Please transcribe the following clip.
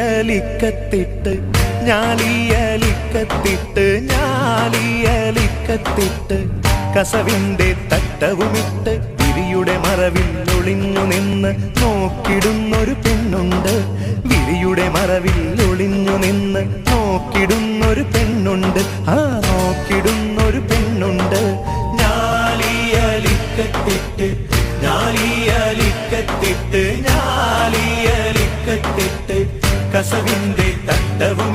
ഞാലിയലിക്കത്തിട്ട് ഞാലിയലിക്കത്തിട്ട് ഞാലിയലിക്കത്തിട്ട് കസവിന്റെ തട്ടവുമിട്ട് വിരിയുടെ മറവിൽ ഒളിഞ്ഞു നിന്ന് നോക്കിടുന്നൊരു പെണ്ണുണ്ട്. വിരിയുടെ മറവിൽ ഒളിഞ്ഞു നിന്ന് നോക്കിടുന്നൊരു പെണ്ണുണ്ട്. ആ നോക്കിടുന്നൊരു പെണ്ണുണ്ട്. ഞാലിയലിക്കത്തിട്ട് ഞാലിയലിക്കത്തിട്ട് ഞാലിയലിക്കത്തിട്ട് കസവിന്റെ തട്ടവും